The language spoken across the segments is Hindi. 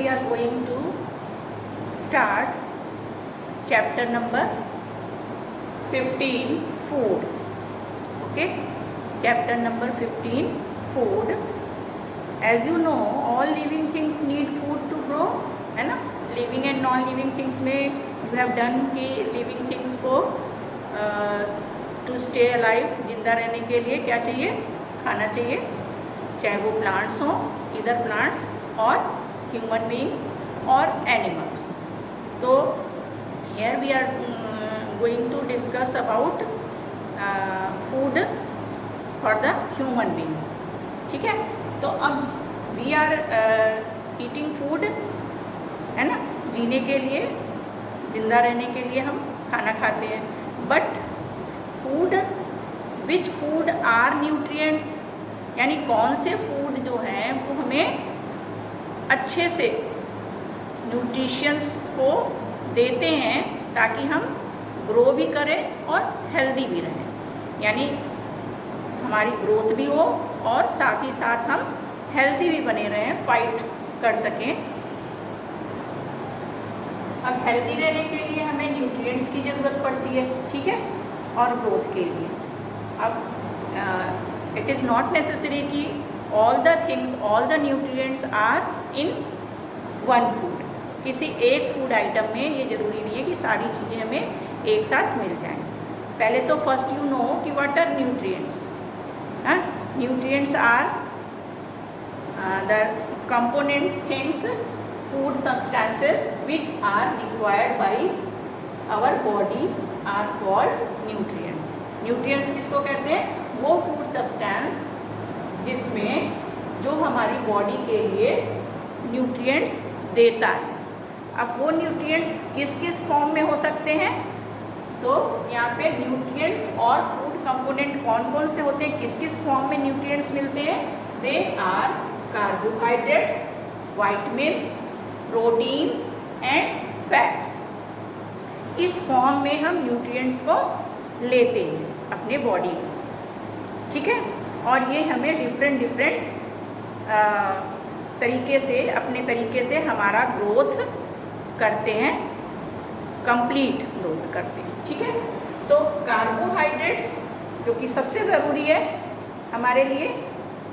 we are going to start chapter number 15, food. Okay, chapter number 15, food. As you know, all living things need food to grow, है ना. Living and non living things में यू हैव डन कि लिविंग थिंग्स को टू स्टे अलाइव, जिंदा रहने के लिए क्या चाहिए, खाना चाहिए, चाहे वो प्लांट्स हों, इधर प्लांट्स और ह्यूमन बीइंग्स और एनिमल्स. तो here we are going to discuss about food for the human beings. ठीक है. तो अब वी आर ईटिंग फूड, है ना. जीने के लिए, ज़िंदा रहने के लिए हम खाना खाते हैं. But food, which food are nutrients, यानी कौन से फूड जो हैं वो हमें अच्छे से न्यूट्रिशंस को देते हैं ताकि हम ग्रो भी करें और हेल्दी भी रहें, यानी हमारी ग्रोथ भी हो और साथ ही साथ हम हेल्दी भी बने रहें, फाइट कर सकें. अब हेल्दी रहने के लिए हमें न्यूट्रिएंट्स की ज़रूरत पड़ती है, ठीक है, और ग्रोथ के लिए. अब इट इज़ नॉट नेसेसरी कि all the things, all the nutrients are in one food. किसी एक फूड आइटम में ये ज़रूरी नहीं है कि सारी चीज़ें हमें एक साथ मिल जाएं. पहले तो फर्स्ट यू नो कि what are nutrients. Nutrients are the component things, food substances which are required by our body are called nutrients. Nutrients किसको कहते हैं? वो food substance जिसमें जो हमारी बॉडी के लिए nutrients देता है. अब वो nutrients किस किस फॉर्म में हो सकते हैं? तो यहाँ पे nutrients और food component कौन कौन से होते हैं, किस किस फॉर्म में nutrients मिलते हैं? They are carbohydrates, vitamins, proteins and fats. इस फॉर्म में हम न्यूट्रिएंट्स को लेते हैं अपने बॉडी में, ठीक है. और ये हमें डिफरेंट तरीके से, अपने तरीके से हमारा ग्रोथ करते हैं, कंप्लीट ग्रोथ करते हैं, ठीक है. तो कार्बोहाइड्रेट्स जो कि सबसे ज़रूरी है हमारे लिए,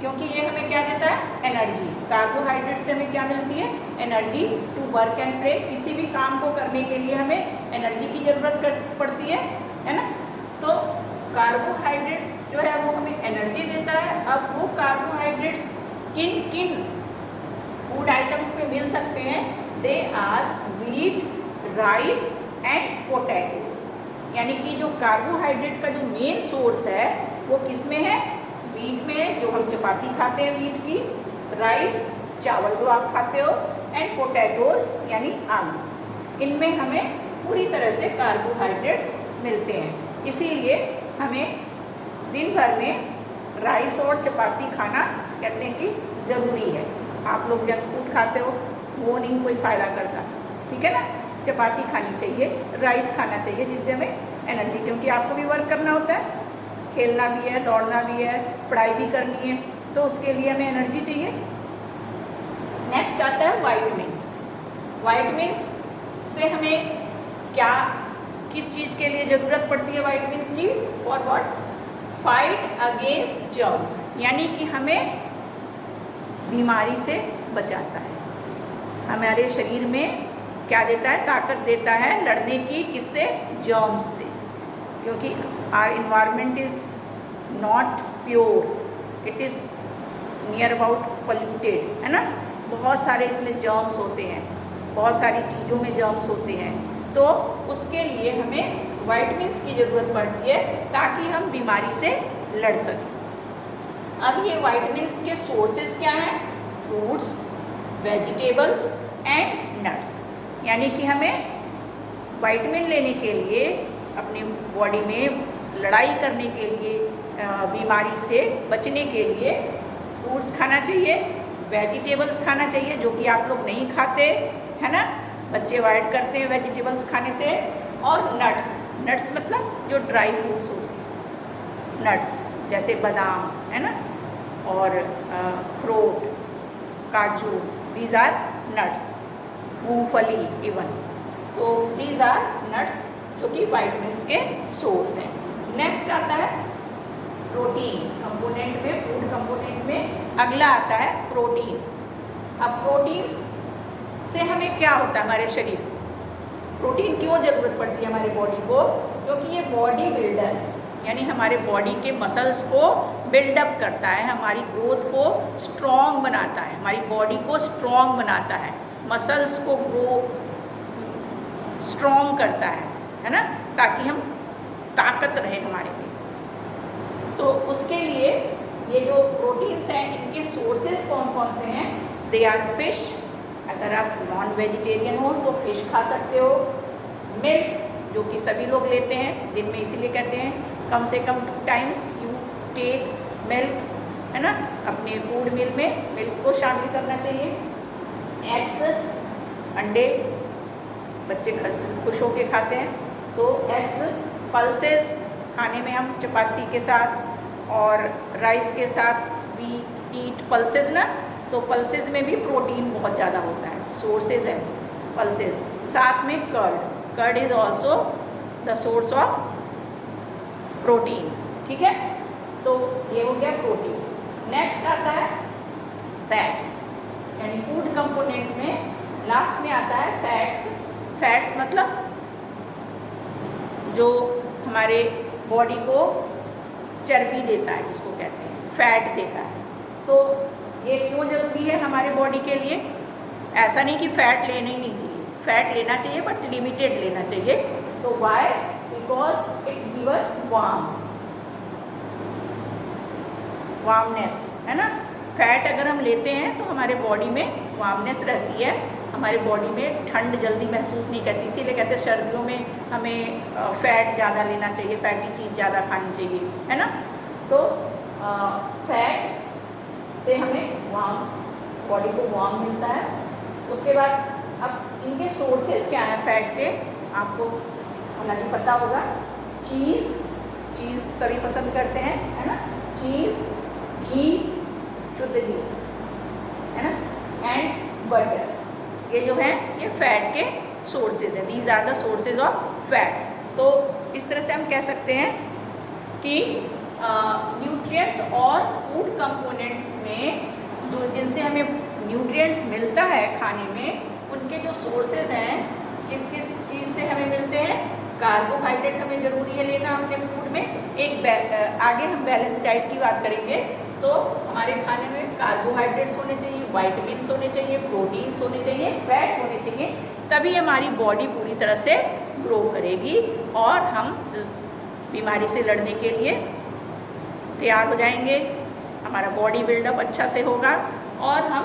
क्योंकि ये हमें क्या देता है, एनर्जी. कार्बोहाइड्रेट से हमें क्या मिलती है, energy to work and play. किसी भी काम को करने के लिए हमें एनर्जी की ज़रूरत पड़ती है ना. तो कार्बोहाइड्रेट्स जो है वो हमें एनर्जी देता है. अब वो कार्बोहाइड्रेट्स किन किन फूड आइटम्स में मिल सकते हैं? They are wheat, rice and potatoes. यानी कि जो कार्बोहाइड्रेट का जो मेन सोर्स है वो किस में है? व्हीट में, जो हम चपाती खाते हैं व्हीट की, राइस, चावल जो आप खाते हो, एंड पोटैटोज यानी आलू. इनमें हमें पूरी तरह से कार्बोहाइड्रेट्स मिलते हैं. इसीलिए हमें दिन भर में राइस और चपाती खाना कहते हैं कि ज़रूरी है. आप लोग जंक फूड खाते हो, वो नहीं कोई फ़ायदा करता, ठीक है ना. चपाती खानी चाहिए, राइस खाना चाहिए, जिससे हमें एनर्जी, क्योंकि आपको भी वर्क करना होता है, खेलना भी है, दौड़ना भी है, पढ़ाई भी करनी है, तो उसके लिए हमें एनर्जी चाहिए. नेक्स्ट आता है वाइटमिन्स. वाइटमिन्स से हमें क्या, किस चीज़ के लिए ज़रूरत पड़ती है वाइटमिन्स की? For what? Fight against germs, यानी कि हमें बीमारी से बचाता है. हमारे शरीर में क्या देता है? ताकत देता है लड़ने की. किससे? जर्म्स से. क्योंकि are environment is not pure, it is near about polluted, है ना. बहुत सारे इसमें जर्म्स होते हैं, बहुत सारी चीज़ों में जर्म्स होते हैं. तो उसके लिए हमें वाइटमिन्स की ज़रूरत पड़ती है ताकि हम बीमारी से लड़ सकें. अब ये वाइटमिन्स के सोर्सेज क्या हैं? Fruits, vegetables and nuts. यानी कि हमें वाइटमिन लेने के लिए, अपनी बॉडी में लड़ाई करने के लिए, बीमारी से बचने के लिए फ्रूट्स खाना चाहिए, वेजिटेबल्स खाना चाहिए, जो कि आप लोग नहीं खाते, है ना. बच्चे अवॉइड करते हैं वेजिटेबल्स खाने से. और नट्स, नट्स मतलब जो ड्राई फ्रूट्स होते हैं, नट्स जैसे बादाम, है ना, और अखरोट, काजू, दीज आर नट्स, मूंगफली इवन। तो दीज आर नट्स जो कि वाइटमिन्स के सोर्स हैं। नेक्स्ट आता है प्रोटीन कंपोनेंट में, फूड कंपोनेंट में अगला आता है प्रोटीन। अब प्रोटीन्स से हमें क्या होता है हमारे शरीर को, प्रोटीन क्यों ज़रूरत पड़ती है हमारी बॉडी को? क्योंकि ये बॉडी बिल्डर है, यानी हमारे बॉडी के मसल्स को बिल्डअप करता है, हमारी ग्रोथ को स्ट्रॉन्ग बनाता है, हमारी बॉडी को स्ट्रॉन्ग बनाता है, मसल्स को ग्रो स्ट्रॉन्ग करता है ना, ताकि हम ताकत रहे हमारे में। तो उसके लिए ये जो प्रोटीन्स हैं इनके सोर्सेस कौन कौन से हैं? दे आर फिश, अगर आप नॉन वेजिटेरियन हो तो फिश खा सकते हो। मिल्क, जो कि सभी लोग लेते हैं दिन में, इसीलिए कहते हैं कम से कम 2 टाइम्स यू टेक मिल्क, है ना, अपने फूड मील में मिल्क को शामिल करना चाहिए। एग्स, अंडे बच्चे खुश होके खाते हैं, तो एग्स। पल्सेस, खाने में हम चपाती के साथ और राइस के साथ वी ईट पल्सेस ना, तो पल्सेस में भी प्रोटीन बहुत ज़्यादा होता है, सोर्सेज है पल्सेस। साथ में curd, curd is also the source of protein, ठीक है। तो ये हो गया प्रोटीन्स। नेक्स्ट आता है फैट्स, यानी फूड कंपोनेंट में लास्ट में आता है फैट्स। फैट्स मतलब जो हमारे बॉडी को चर्बी देता है, जिसको कहते हैं फैट देता है। तो ये क्यों ज़रूरी है हमारे बॉडी के लिए? ऐसा नहीं कि फ़ैट लेना ही नहीं चाहिए, फ़ैट लेना चाहिए बट लिमिटेड लेना चाहिए। तो why? Because it give us warmness, है ना। फैट अगर हम लेते हैं तो हमारे बॉडी में वार्मनेस रहती है, हमारे बॉडी में ठंड जल्दी महसूस नहीं करती, इसीलिए कहते हैं सर्दियों में हमें फ़ैट ज़्यादा लेना चाहिए, फैटी चीज़ ज़्यादा खानी चाहिए, है ना। तो फैट से हमें बॉडी को वार्म मिलता है। उसके बाद अब इनके सोर्सेज क्या हैं फैट के, आपको हालांकि पता होगा। चीज़ सभी पसंद करते हैं, है ना, चीज़, घी, शुद्ध घी, है ना, एंड बटर, ये जो है ये फैट के सोर्सेज हैं। These are the sources of fat. तो इस तरह से हम कह सकते हैं कि न्यूट्रिएंट्स और फूड कंपोनेंट्स में जो जिनसे हमें न्यूट्रिएंट्स मिलता है खाने में, उनके जो सोर्सेज हैं किस किस चीज़ से हमें मिलते हैं। कार्बोहाइड्रेट हमें ज़रूरी है लेना अपने फूड में। आगे हम बैलेंस डाइट की बात करेंगे, तो हमारे खाने में कार्बोहाइड्रेट्स होने चाहिए, वाइटामिन्स होने चाहिए, प्रोटीन्स होने चाहिए, फैट होने चाहिए, तभी हमारी बॉडी पूरी तरह से ग्रो करेगी और हम बीमारी से लड़ने के लिए तैयार हो जाएंगे, हमारा बॉडी बिल्डअप अच्छा से होगा और हम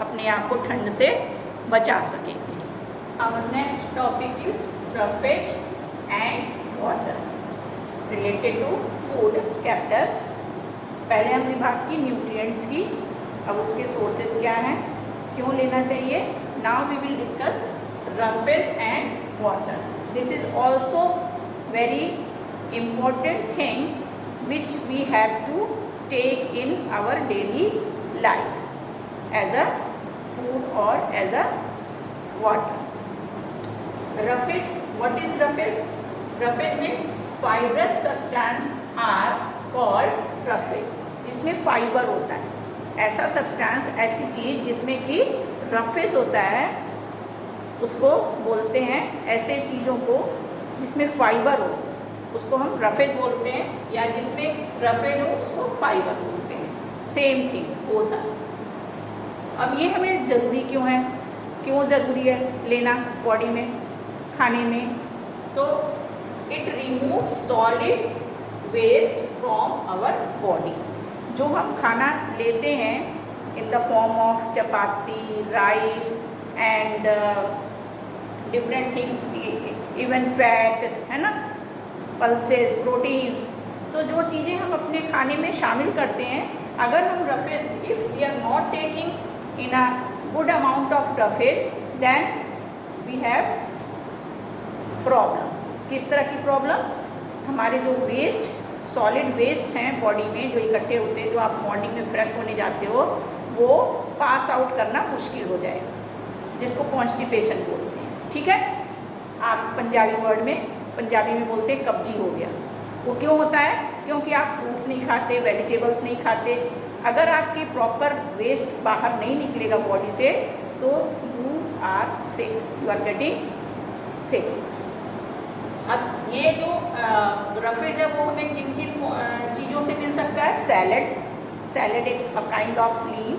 अपने आप को ठंड से बचा सकेंगे। Our next topic is roughage and water related to food chapter. पहले हमने बात की न्यूट्रिएंट्स की, अब उसके सोर्सेज क्या हैं, क्यों लेना चाहिए। Now we will discuss roughage and water. This is also very important thing which we have to take in our daily life as a food or as a water. Roughage, what is roughage? Roughage means fibrous substance are called roughage, जिसमें फाइबर होता है, ऐसा सब्सटेंस, ऐसी चीज़ जिसमें कि रफेज होता है, उसको बोलते हैं। ऐसे चीज़ों को जिसमें फाइबर हो उसको हम रफेज बोलते हैं, या जिसमें रफेज हो उसको फाइबर बोलते हैं। सेम थिंग होता है। अब ये हमें ज़रूरी क्यों है, क्यों ज़रूरी है लेना बॉडी में, खाने में? तो it remove solid waste from our body. जो हम खाना लेते हैं in the form of chapati, rice and different things, even fat, है ना, पल्सेस, प्रोटीन्स, तो जो चीज़ें हम अपने खाने में शामिल करते हैं, अगर हम roughage, if we are not taking in a good amount of roughage, then we have problem. किस तरह की प्रॉब्लम? हमारे जो वेस्ट, सॉलिड वेस्ट हैं बॉडी में जो इकट्ठे होते हैं, जो आप मॉर्निंग में फ्रेश होने जाते हो, वो पास आउट करना मुश्किल हो जाएगा। जिसको कॉन्स्टिपेशन बोलते हैं, ठीक है। आप पंजाबी वर्ड में, पंजाबी में बोलते हैं कब्जी हो गया। वो क्यों होता है? क्योंकि आप फ्रूट्स नहीं खाते, वेजिटेबल्स नहीं खाते। अगर आपकी प्रॉपर वेस्ट बाहर नहीं निकलेगा बॉडी से तो you are sick, you are getting sick. अब ये जो रफेज है वो हमें किन किन चीज़ों से मिल सकता है? सैलड, सैलड एक काइंड ऑफ लीव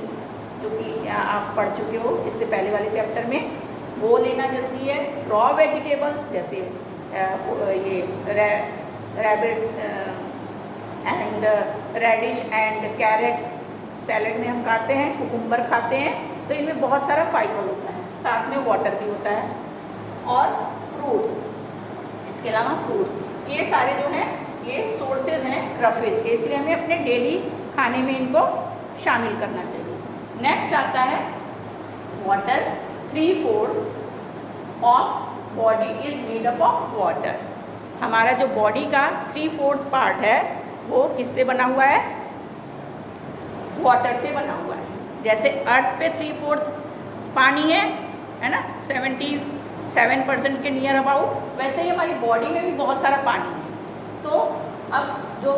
जो कि आप पढ़ चुके हो इससे पहले वाले चैप्टर में, वो लेना जरूरी है। रॉ वेजिटेबल्स जैसे ये rabbit and radish and carrot salad में हम खाते हैं, कुकुम्बर खाते हैं, तो इनमें बहुत सारा फाइबर होता है, साथ में वाटर भी होता है। और फ्रूट्स, इसके अलावा फ्रूट्स, ये सारे जो हैं ये सोर्सेज हैं रफेज के, इसलिए हमें अपने डेली खाने में इनको शामिल करना चाहिए। नेक्स्ट आता है water. 3/4 of body is made up of water. हमारा जो बॉडी का 3/4 पार्ट है वो किससे बना हुआ है? वाटर से बना हुआ है। जैसे अर्थ पे 3/4 पानी है ना, 77% के नियर अबाउट, वैसे ही हमारी बॉडी में भी बहुत सारा पानी है। तो अब जो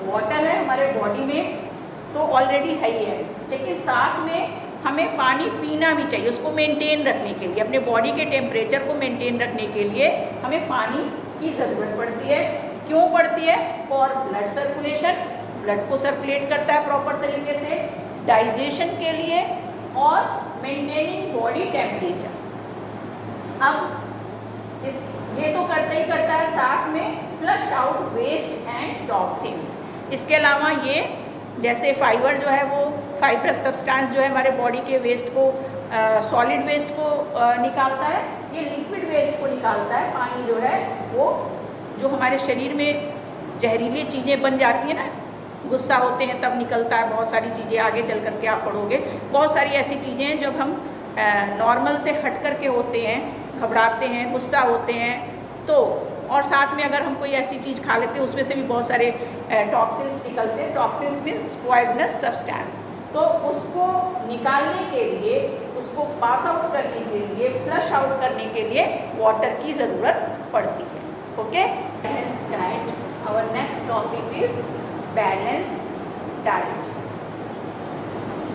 वाटर है हमारे बॉडी में तो ऑलरेडी है ही है, लेकिन साथ में हमें पानी पीना भी चाहिए। उसको मेंटेन रखने के लिए, अपने बॉडी के टेम्परेचर को मेंटेन रखने के लिए हमें पानी की ज़रूरत पड़ती है। क्यों पड़ती है? फॉर ब्लड सर्कुलेशन, ब्लड को सर्कुलेट करता है प्रॉपर तरीके से, डाइजेशन के लिए और मेंटेनिंग बॉडी टेम्परेचर। अब ये तो करता ही करता है, साथ में flush out waste and toxins. इसके अलावा ये जैसे फाइबर जो है वो फाइब्रस सब्सटेंस जो है हमारे बॉडी के वेस्ट को, सॉलिड वेस्ट को निकालता है, ये लिक्विड वेस्ट को निकालता है। पानी जो है वो जो हमारे शरीर में जहरीली चीज़ें बन जाती हैं ना, गुस्सा होते हैं तब निकलता है, बहुत सारी चीज़ें आगे चल करके आप पढ़ोगे, बहुत सारी ऐसी चीज़ें हैं जब हम नॉर्मल से हट करके होते हैं, घबराते हैं, गुस्सा होते हैं, तो और साथ में अगर हम कोई ऐसी चीज़ खा लेते हैं उसमें से भी बहुत सारे टॉक्सिन्स निकलते हैं। Toxins means poisonous substance. तो उसको निकालने के लिए, उसको पास आउट करने के लिए, फ्लश आउट करने के लिए वाटर की ज़रूरत पड़ती है। Okay, balance diet. Our next topic is balance diet.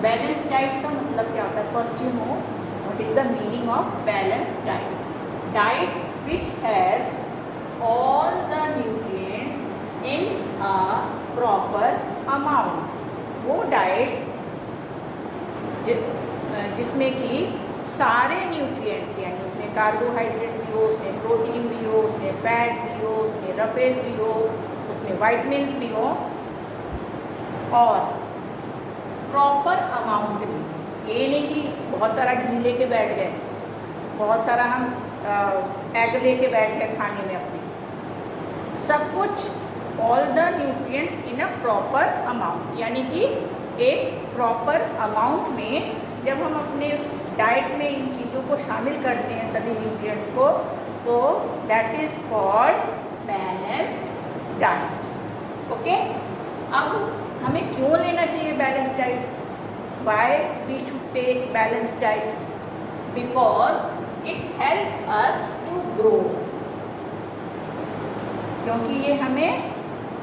Balance diet का मतलब क्या होता है? First you know what is the meaning of balance diet. Diet which has all the nutrients in a proper amount। वो डाइट जिसमें कि सारे न्यूट्रिएंट्स, यानी उसमें कार्बोहाइड्रेट भी हो, उसमें प्रोटीन भी हो, उसमें फैट भी हो, उसमें रफेज भी हो, उसमें वाइटमिन्स भी हो और प्रॉपर अमाउंट भी। ये नहीं कि बहुत सारा घी लेके बैठ गए, बहुत सारा हम एग लेके बैठ गए खाने में अपने। सब कुछ all the nutrients in a proper amount, यानी कि एक प्रॉपर अमाउंट में जब हम अपने डाइट में इन चीज़ों को शामिल करते हैं, सभी न्यूट्रिएंट्स को, तो that is called balance diet. Okay, अब हमें क्यों लेना चाहिए balance diet? Why we should take balance diet? Because it help us to grow, क्योंकि ये हमें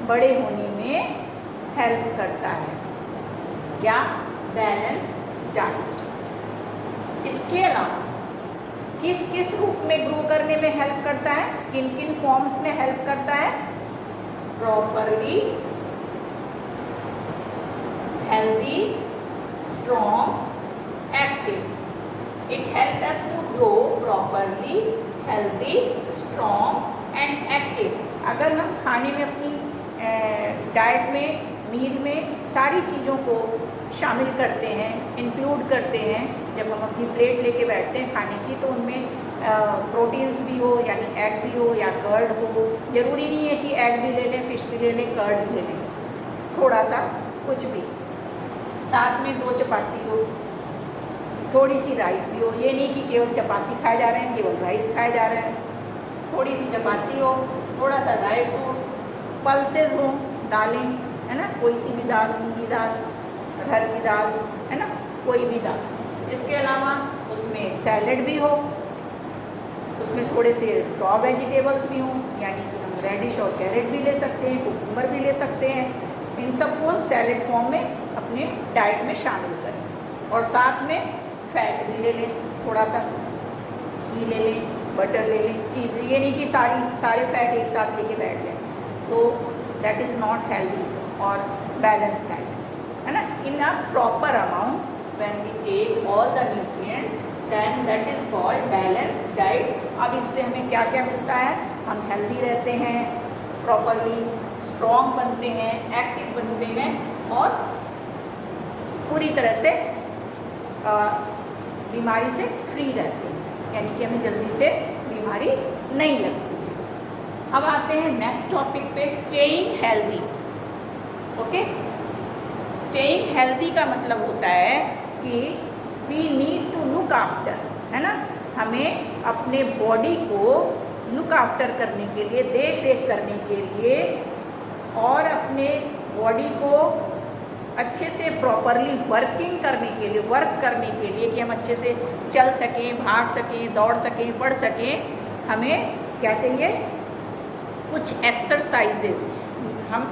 बड़े होने में हेल्प करता है। क्या? Balance diet. इसके अलावा किस किस रूप में ग्रो करने में हेल्प करता है? किन किन फॉर्म्स में हेल्प करता है? Properly healthy, strong, active. It helps us to grow properly healthy, strong and active. अगर हम खाने में अपनी डाइट में, मील में सारी चीज़ों को शामिल करते हैं, इंक्लूड करते हैं, जब हम अपनी प्लेट लेके बैठते हैं खाने की, तो उनमें प्रोटीन्स भी हो, यानी एग भी हो या कर्ड हो। ज़रूरी नहीं है कि एग भी ले लें, फिश भी ले लें, कर्ड भी ले लें, थोड़ा सा कुछ भी। साथ में 2 चपाती हो, थोड़ी सी राइस भी हो। ये नहीं कि केवल चपाती खाए जा रहे हैं, केवल राइस खाए जा रहे हैं। थोड़ी सी चपाती हो, थोड़ा सा राइस हो, पल्सेस हो, दालें, है ना, कोई सी भी दाल, मूंगी दाल, अरहर की दाल, है ना, कोई भी दाल। इसके अलावा सैलेड भी हो, उसमें थोड़े से रॉ वेजिटेबल्स भी हों, यानी कि हम रेडिश और कैरेट भी ले सकते हैं, कुकुम्बर भी ले सकते हैं। इन सबको सैलेड फॉर्म में अपने डाइट में शामिल करें। और साथ में फैट भी ले लें, थोड़ा सा घी ले लें, बटर ले लें, चीज़। ये नहीं कि सारे फैट एक साथ लेके बैठ जाए, तो दैट इज़ नॉट हेल्दी और बैलेंस डाइट, है ना। In a proper amount when we take all the nutrients then that is called balance diet. अब इससे हमें क्या क्या मिलता है? हम हेल्दी रहते हैं, प्रॉपरली स्ट्रॉन्ग बनते हैं, एक्टिव बनते हैं और पूरी तरह से बीमारी से फ्री रहते हैं, यानी कि हमें जल्दी से बीमारी नहीं लगती। अब आते हैं नेक्स्ट टॉपिक पे, staying healthy. Okay, staying healthy का मतलब होता है कि we need to look after, है ना। हमें अपने बॉडी को लुक आफ्टर करने के लिए, देख रेख करने के लिए और अपने बॉडी को अच्छे से प्रॉपरली वर्किंग करने के लिए, वर्क करने के लिए कि हम अच्छे से चल सकें, भाग सकें, दौड़ सकें, पढ़ सकें, हमें क्या चाहिए? कुछ एक्सरसाइजेस। हम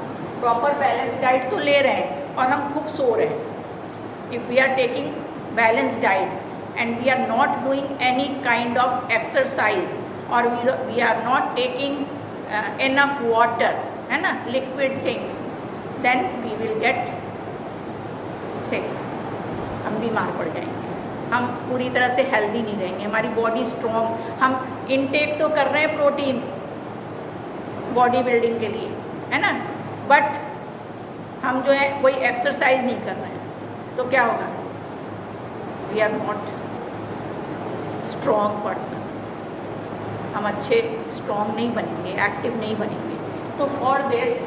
प्रॉपर बैलेंस डाइट तो ले रहे हैं और हम खूब सो रहे हैं। If we are taking balance diet and we are not doing any kind of exercise और we are not taking enough water, है ना, liquid things, then we will get sick, हम बीमार पड़ जाएंगे, हम पूरी तरह से हेल्दी नहीं रहेंगे, हमारी बॉडी स्ट्रॉन्ग। हम इनटेक तो कर रहे हैं प्रोटीन बॉडी बिल्डिंग के लिए, है ना, बट हम जो है कोई एक्सरसाइज नहीं कर रहे हैं, तो क्या होगा? We are not strong person, हम अच्छे स्ट्रॉन्ग नहीं बनेंगे, एक्टिव नहीं बनेंगे। तो फॉर दिस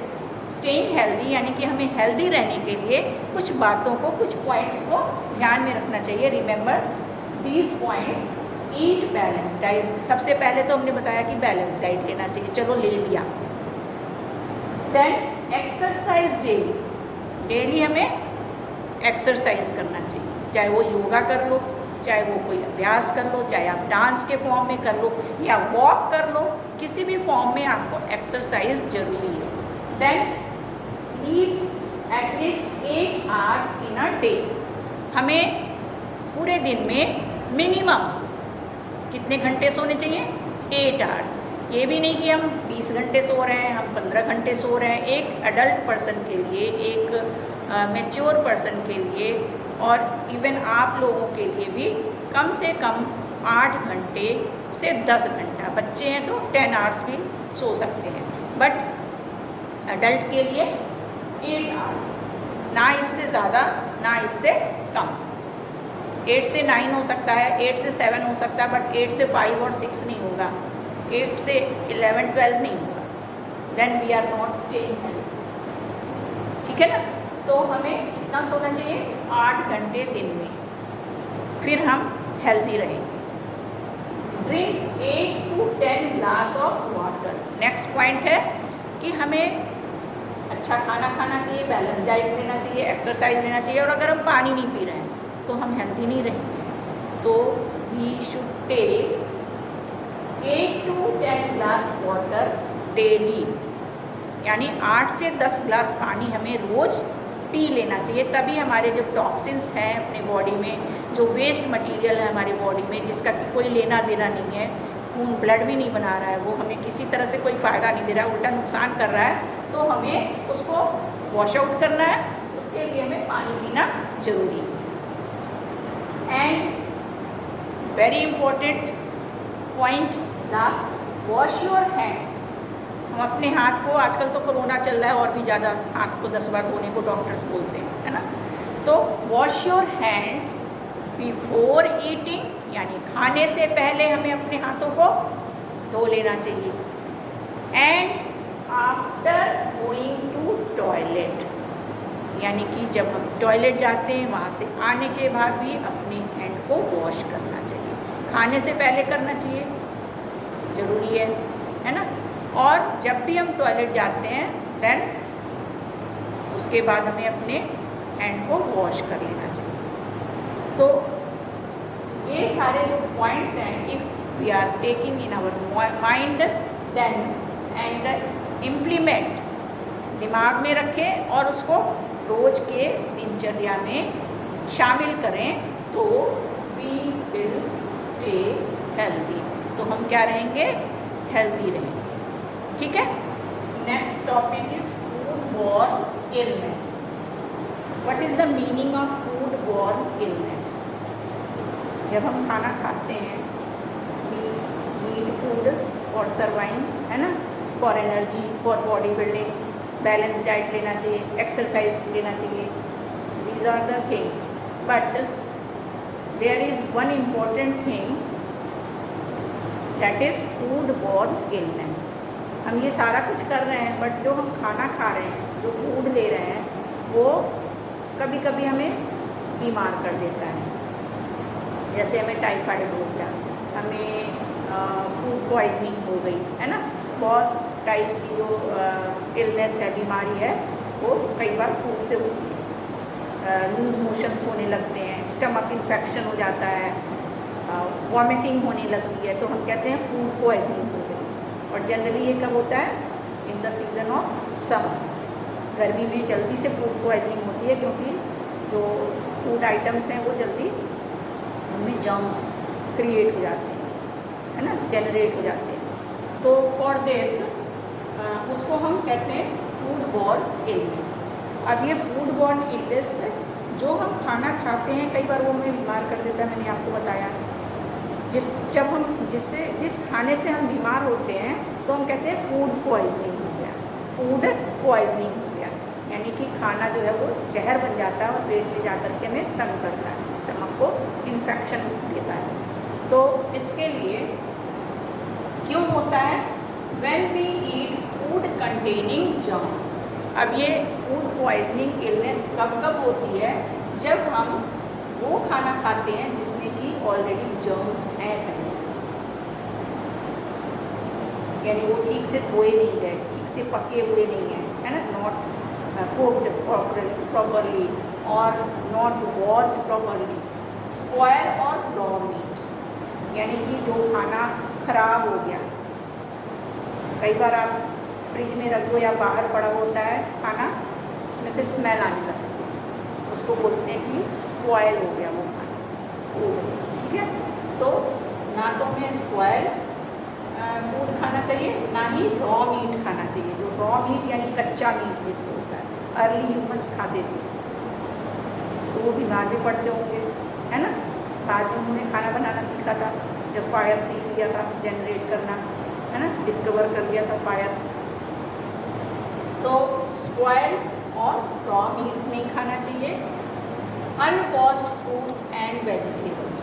स्टेइंग हेल्दी, यानी कि हमें हेल्दी रहने के लिए कुछ बातों को, कुछ पॉइंट्स को ध्यान में रखना चाहिए। Remember these points. Eat balance diet, सबसे पहले तो हमने बताया कि बैलेंस डाइट लेना चाहिए, चलो ले लिया। देन एक्सरसाइज डेली, डेली हमें एक्सरसाइज करना चाहिए, चाहे वो योगा कर लो, चाहे वो कोई अभ्यास कर लो, चाहे आप डांस के फॉर्म में कर लो या वॉक कर लो, किसी भी फॉर्म में आपको एक्सरसाइज जरूरी है। Then sleep at least 8 hours in a day, हमें पूरे दिन में मिनिमम कितने घंटे सोने चाहिए? 8 आवर्स। ये भी नहीं कि हम 20 घंटे सो रहे हैं, हम 15 घंटे सो रहे हैं। एक अडल्ट पर्सन के लिए, एक मैच्योर पर्सन के लिए और इवन आप लोगों के लिए भी कम से कम 8 घंटे से 10 घंटा, बच्चे हैं तो 10 आवर्स भी सो सकते हैं, बट अडल्ट के लिए 8 आवर्स, ना इससे ज़्यादा ना इससे कम। 8 से 9 हो सकता है, 8 से 7 हो सकता है, बट 8 से 5 और 6 नहीं होगा, 8 से 11, 12 नहीं होगा। Then we are not staying healthy, ठीक है ना। तो हमें कितना सोना चाहिए? 8 घंटे दिन में, फिर हम हेल्दी रहेंगे। Drink 8 to 10 glass of water. Next point है कि हमें अच्छा खाना खाना चाहिए, बैलेंस डाइट लेना चाहिए, एक्सरसाइज लेना चाहिए, और अगर हम पानी नहीं पी रहे हैं तो हम हेल्दी नहीं रहेंगे। तो we should take 8 to 10 glass water daily, यानी 8 से 10 ग्लास पानी हमें रोज़ पी लेना चाहिए। तभी हमारे जो टॉक्सिन्स हैं अपने बॉडी में, जो वेस्ट मटेरियल है हमारी बॉडी में, जिसका कोई लेना देना नहीं है, खून ब्लड भी नहीं बना रहा है, वो हमें किसी तरह से कोई फ़ायदा नहीं दे रहा है, उल्टा नुकसान कर रहा है, तो हमें उसको वॉश आउट करना है। उसके लिए हमें पानी पीना जरूरी है। And very important point last, wash your hands. हम अपने हाथ को, आजकल तो कोरोना चल रहा है और भी ज़्यादा हाथ को 10 बार धोने को डॉक्टर्स बोलते हैं, है ना। तो wash your hands before eating, यानी खाने से पहले हमें अपने हाथों को धो लेना चाहिए। And after going to toilet, यानी कि जब हम टॉयलेट जाते हैं वहाँ से आने के बाद भी अपने हैंड को वॉश करना चाहिए। खाने से पहले करना चाहिए, ज़रूरी है ना। और जब भी हम टॉयलेट जाते हैं देन उसके बाद हमें अपने हैंड को वॉश कर लेना चाहिए। तो ये सारे जो पॉइंट्स हैं, if we are taking in our mind then and implement, दिमाग में रखें और उसको रोज़ के दिनचर्या में शामिल करें, तो वी विल स्टे हेल्दी। तो हम क्या रहेंगे? हेल्दी रहेंगे। ठीक है। Next topic is food borne illness. What is the meaning of food borne illness? जब हम खाना खाते हैं, we need food for surviving, है ना, for energy, for body building, balance diet लेना चाहिए, एक्सरसाइज लेना चाहिए, these are the things. But there is one important thing, that is food borne illness. हम ये सारा कुछ कर रहे हैं, बट जो हम खाना खा रहे हैं, जो फूड ले रहे हैं, वो कभी कभी हमें बीमार कर देता है। जैसे हमें टाइफाइड हो गया, हमें फूड पॉइजनिंग हो गई, है ना, बहुत टाइप की जो इलनेस है, बीमारी है, वो कई बार फूड से होती है। लूज़ मोशंस होने लगते हैं, स्टमक इन्फेक्शन हो जाता है, वॉमिटिंग होने लगती है, तो हम कहते हैं फूड पॉइजनिंग हो गई। और जनरली ये कब होता है? In the season off summer. गर्मी में जल्दी से फूड पॉइजनिंग होती है, क्योंकि जो फूड आइटम्स हैं वो जल्दी उनमें जर्म्स क्रिएट हो जाते हैं, है ना, जनरेट हो जाते हैं। तो फॉर दिस उसको हम कहते हैं फूड बॉर्न इलनेस। अब ये फूड बॉर्न इलनेस जो हम खाना खाते हैं, कई बार वो हमें बीमार कर देता है। मैंने आपको बताया, जिस खाने से हम बीमार होते हैं, तो हम कहते हैं फूड पॉइजनिंग हो गया, फूड पॉइजनिंग हो गया। यानी कि खाना जो है वो जहर बन जाता है और पेट में जा कर के हमें तंग करता है, स्टमक को इन्फेक्शन देता है। तो इसके लिए क्यों होता है? When we eat food containing germs. अब ये फूड पॉइजनिंग इलनेस कब कब होती है? जब हम वो खाना खाते हैं जिसमें कि ऑलरेडी जर्म्स हैं पहले से, यानी वो ठीक से धोए नहीं गए, ठीक से पके हुए नहीं हैं, है ना, नॉट कुक्ड प्रॉपरली और नॉट वॉश्ड प्रॉपरली, स्पॉयल और रॉ मीट, यानी कि जो खाना खराब हो गया। कई बार आप फ्रिज में रख दो या बाहर पड़ा होता है खाना, उसमें से स्मेल आने लगती है, उसको बोलते हैं कि स्पॉयल हो गया वो खाना। ठीक है। तो ना तो हमें स्पॉयल फूड खाना चाहिए, ना ही रॉ मीट खाना चाहिए। जो रॉ मीट यानी कच्चा मीट जिसको होता है, अर्ली ह्यूमंस खाते थे, तो वो बीमार भी पड़ते होंगे, है ना। बाद में उन्होंने खाना बनाना सीखा था, जब फायर सीख लिया था जनरेट करना, है ना, डिस्कवर कर लिया था फायर। तो स्पॉयल और रॉ मीट नहीं खाना चाहिए। Unwashed fruits and vegetables.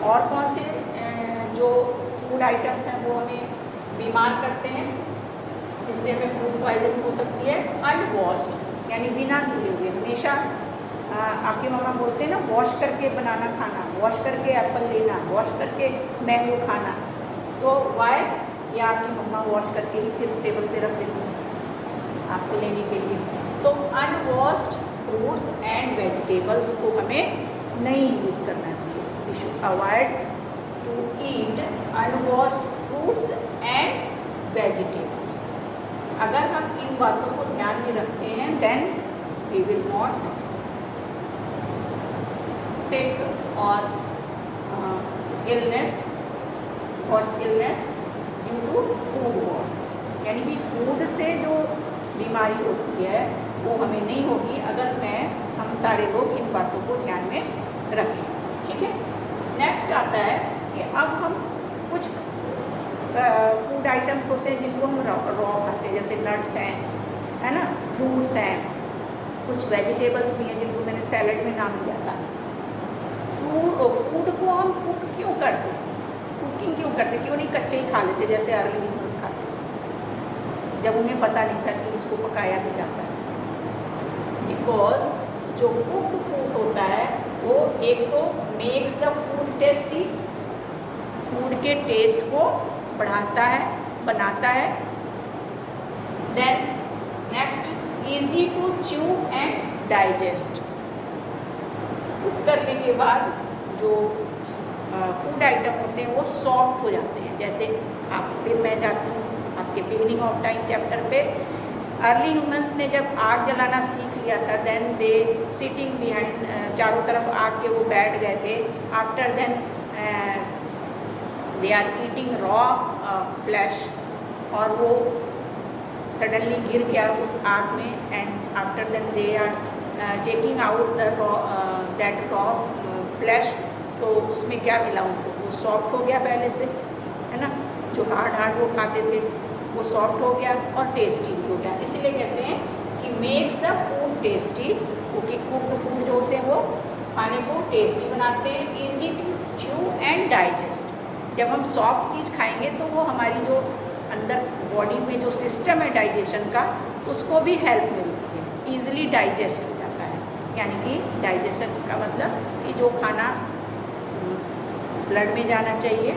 और कौन से जो फूड आइटम्स हैं वो हमें बीमार करते हैं, जिससे हमें फूड पॉइजन हो सकती है? अनवॉश्ड यानी बिना धुले हुए। हमेशा आपके मम्मा बोलते हैं ना, वॉश करके बनाना खाना, वॉश करके एप्पल लेना, वॉश करके मैंगो खाना। तो वाई? या आपकी मम्मा वॉश करके ही फिर टेबल पे रख देती हैं आपको लेने के लिए। तो अनवॉश्ड फ्रूट्स एंड वेजिटेबल्स को हमें नहीं यूज़ करना चाहिए। We should avoid to eat unwashed fruits and vegetables. अगर हम इन बातों को ध्यान में रखते हैं, then we will not sick और illness due to food borne. यानी कि फूड से जो बीमारी होती है वो हमें नहीं होगी, अगर हम सारे लोग इन बातों को ध्यान में रखें। ठीक है। नेक्स्ट आता है कि अब हम कुछ फूड आइटम्स होते हैं जिनको हम रॉ खाते हैं, जैसे नट्स हैं, है ना, फ्रूट्स हैं, कुछ वेजिटेबल्स भी हैं जिनको मैंने सैलड में नाम दिया था। फूड को हम कुक क्यों करते हैं? कुकिंग क्यों करते? क्यों नहीं कच्चे ही खा लेते जैसे अर्ली ह्यूमंस खाते थे, जब उन्हें पता नहीं था कि इसको पकाया भी जाता है? बिकॉज जो कुक्ड फूड होता है वो एक तो makes the food tasty, food के टेस्ट को बढ़ाता है, बनाता है। Then next, easy to chew and digest. Cook करने के बाद जो फूड आइटम होते हैं वो सॉफ्ट हो जाते हैं। जैसे आप फिर मैं जाती हूँ आपके बिगिनिंग ऑफ टाइम चैप्टर पे, अर्ली ह्यूमंस ने जब आग जलाना सीख लिया था, देन दे सिटिंग बिहाइंड, चारों तरफ आग के वो बैठ गए थे। After then they are eating raw flesh, और वो सडनली गिर गया उस आग में, and after then they are taking out the that raw flesh. तो उसमें क्या मिला उनको, वो सॉफ्ट हो गया पहले से, है ना। जो हार्ड वो खाते थे वो सॉफ्ट हो गया और टेस्टी भी हो गया। इसीलिए कहते हैं कि मेक्स द फूड टेस्टी, क्योंकि कुक्ड फूड जो होते हैं वो खाने को टेस्टी बनाते हैं, easy to chew and digest. जब हम सॉफ्ट चीज़ खाएंगे तो वो हमारी जो अंदर बॉडी में जो सिस्टम है डाइजेशन का, उसको भी हेल्प मिलती है, ईजिली डाइजेस्ट हो जाता है। यानी कि डाइजेशन का मतलब कि जो खाना ब्लड में जाना चाहिए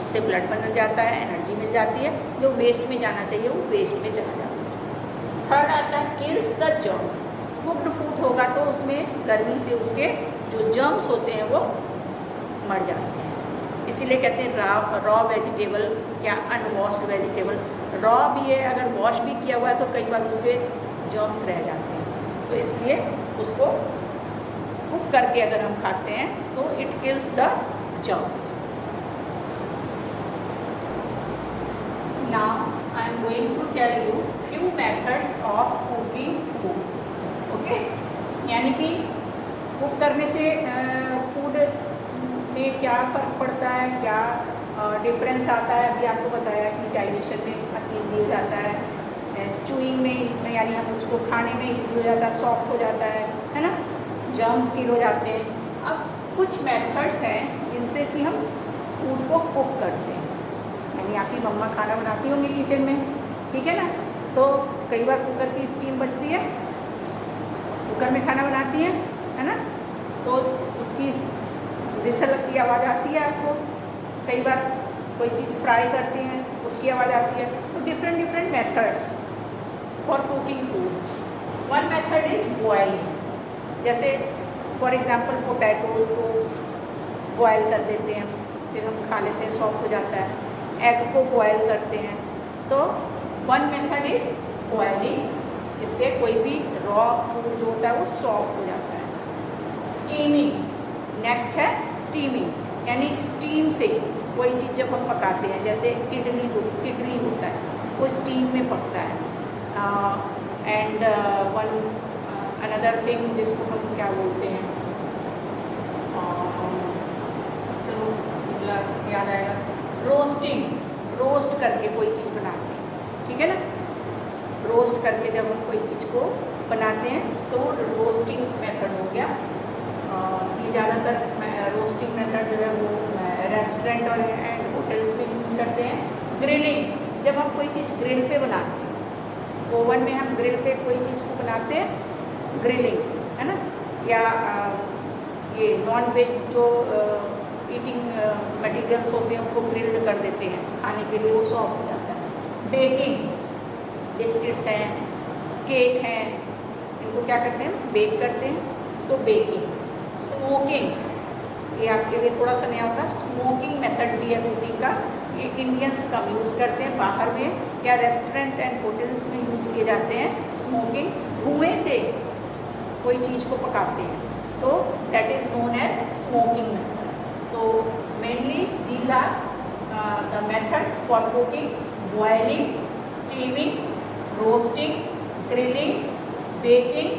उससे ब्लड बन जाता है, एनर्जी मिल जाती है। जो वेस्ट में जाना चाहिए वो वेस्ट में चला जाता है। थर्ड आता है kills the germs. Cooked food होगा तो उसमें गर्मी से उसके जो जर्म्स होते हैं वो मर जाते हैं। इसीलिए कहते हैं रॉ वेजिटेबल या अनवॉश्ड वेजिटेबल। रॉ भी है, अगर वॉश भी किया हुआ है तो कई बार उस पर जर्म्स रह जाते हैं, तो इसलिए उसको कुक करके अगर हम खाते हैं तो it kills the germs. Now I am going to tell you few methods of cooking food. Okay? यानी कि कुक करने से फूड में क्या फ़र्क पड़ता है, क्या डिफरेंस आता है। अभी आपको बताया कि डाइजेशन में ईजी हो जाता है, चूइंग में यानी हम उसको खाने में ईजी हो जाता है, सॉफ्ट हो जाता है ना, जर्म्स किल हो जाते हैं। अब कुछ मेथड्स हैं जिनसे कि हम फूड को कुक करते हैं। यानी आपकी मम्मा खाना बनाती होंगी किचन में, ठीक है ना, तो कई बार कुकर की स्टीम बचती है, कुकर में खाना बनाती है ना, तो उसकी विसल की आवाज़ आती है आपको। कई बार कोई चीज़ फ्राई करते हैं उसकी आवाज़ आती है। तो different methods for cooking food. One method is boiling. जैसे फॉर एग्जांपल पोटैटोज़ को बॉयल कर देते हैं, फिर हम खा लेते हैं, सॉफ्ट हो जाता है। एग को बॉयल करते हैं। तो वन मेथड इज़ बॉयलिंग, इससे कोई भी रॉ फूड जो होता है वो सॉफ्ट हो जाता है। स्टीमिंग, नेक्स्ट है स्टीमिंग, यानी स्टीम से कोई चीज़ जब हम पकाते हैं, जैसे इडली होता है वो स्टीम में पकता है। एंड वन अनदर थिंग जिसको हम क्या बोलते हैं, चलो याद आएगा, रोस्टिंग। रोस्ट करके कोई चीज़ बनाते हैं, ठीक है ना। रोस्ट करके जब हम कोई चीज़ को बनाते हैं तो रोस्टिंग मेथड हो गया। ये ज़्यादातर रोस्टिंग मेथड जो है वो रेस्टोरेंट और एंड होटल्स में यूज़ करते हैं। ग्रिलिंग, जब हम कोई चीज़ ग्रिल पे बनाते हैं, ओवन में हम ग्रिल पे कोई चीज़ को बनाते हैं, ग्रिलिंग, है ना। या ये नॉन वेज जो ईटिंग मटेरियल्स होते हैं उनको ग्रिल्ड कर देते हैं खाने के लिए, वो सॉफ्ट हो जाता है। बेकिंग, बिस्किट्स हैं, केक हैं, इनको क्या करते हैं, बेक करते हैं, तो बेकिंग। स्मोकिंग, ये आपके लिए थोड़ा सा नया होगा। स्मोकिंग मेथड भी है कुकिंग का, ये इंडियंस कम यूज़ करते हैं, बाहर में या रेस्टोरेंट एंड होटल्स में यूज़ किए जाते हैं। स्मोकिंग, धुएँ से कोई चीज़ को पकाते हैं, तो that is known as smoking method. तो mainly these are the method for cooking: boiling, steaming, roasting, grilling, baking